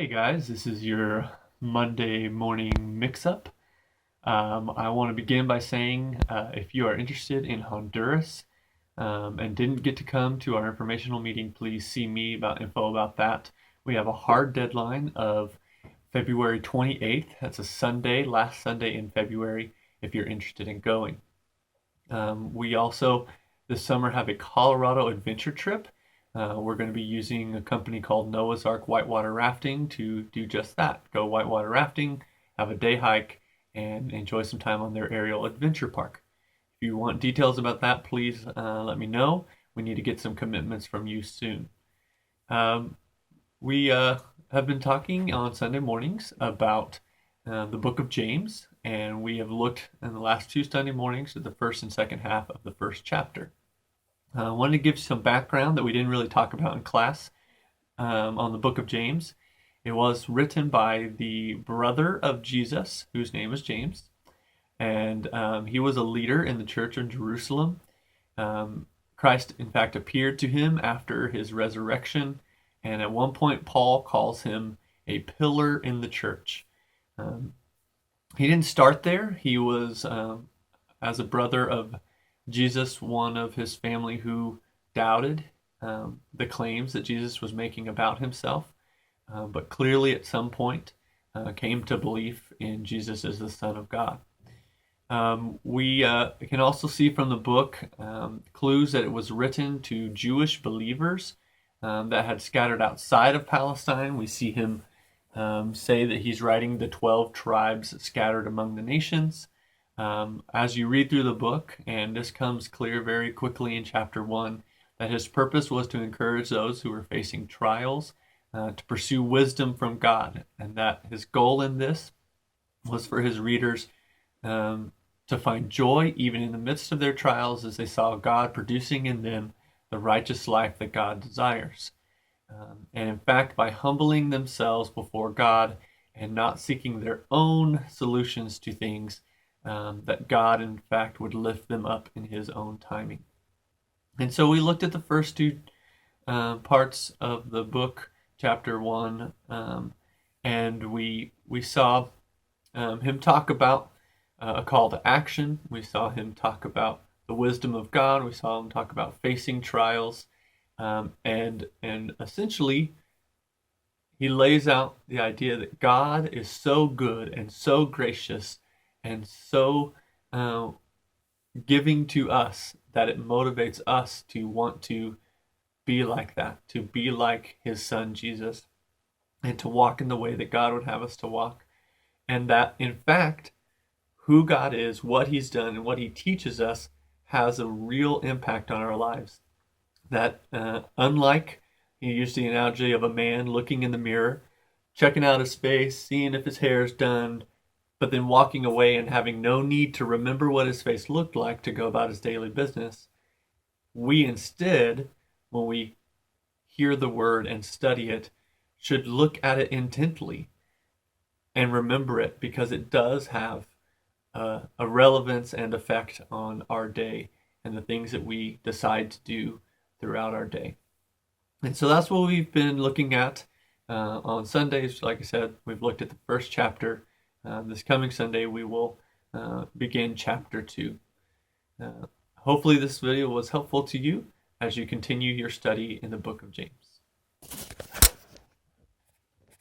Hey guys, this is your Monday morning mix-up. I want to begin by saying if you are interested in Honduras and didn't get to come to our informational meeting, please see me about info about that. We have a hard deadline of February 28th. That's a Sunday, last Sunday in February, if you're interested in going. We also this summer have a Colorado adventure trip. We're going to be using a company called Noah's Ark Whitewater Rafting to do just that. Go whitewater rafting, have a day hike, and enjoy some time on their aerial adventure park. If you want details about that, please let me know. We need to get some commitments from you soon. We have been talking on Sunday mornings about the book of James, and we have looked in the last two Sunday mornings at the first and second half of the first chapter. I wanted to give some background that we didn't really talk about in class on the book of James. It was written by the brother of Jesus, whose name is James, and he was a leader in the church in Jerusalem. Christ, in fact, appeared to him after his resurrection, and at one point, Paul calls him a pillar in the church. He didn't start there. He was, as a brother of Jesus, one of his family who doubted the claims that Jesus was making about himself, but clearly at some point came to belief in Jesus as the Son of God. We can also see from the book clues that it was written to Jewish believers that had scattered outside of Palestine. We see him say that he's writing the 12 tribes scattered among the nations. As you read through the book, and this comes clear very quickly in chapter 1, that his purpose was to encourage those who were facing trials to pursue wisdom from God, and that his goal in this was for his readers to find joy even in the midst of their trials as they saw God producing in them the righteous life that God desires. And in fact, by humbling themselves before God and not seeking their own solutions to things, that God, in fact, would lift them up in his own timing. And so we looked at the first two parts of the book, chapter 1, and we saw him talk about a call to action. We saw him talk about the wisdom of God. We saw him talk about facing trials. And essentially, he lays out the idea that God is so good and so gracious and so giving to us that it motivates us to want to be like that, to be like his son Jesus, and to walk in the way that God would have us to walk. And that, in fact, who God is, what he's done, and what he teaches us has a real impact on our lives. That unlike, he used the analogy of a man looking in the mirror, checking out his face, seeing if his hair is done, but then walking away and having no need to remember what his face looked like to go about his daily business. We instead, when we hear the word and study it, should look at it intently and remember it, because it does have a relevance and effect on our day and the things that we decide to do throughout our day. And so that's what we've been looking at on Sundays. Like I said, we've looked at the first chapter. This coming Sunday, we will begin chapter 2. Hopefully this video was helpful to you as you continue your study in the book of James.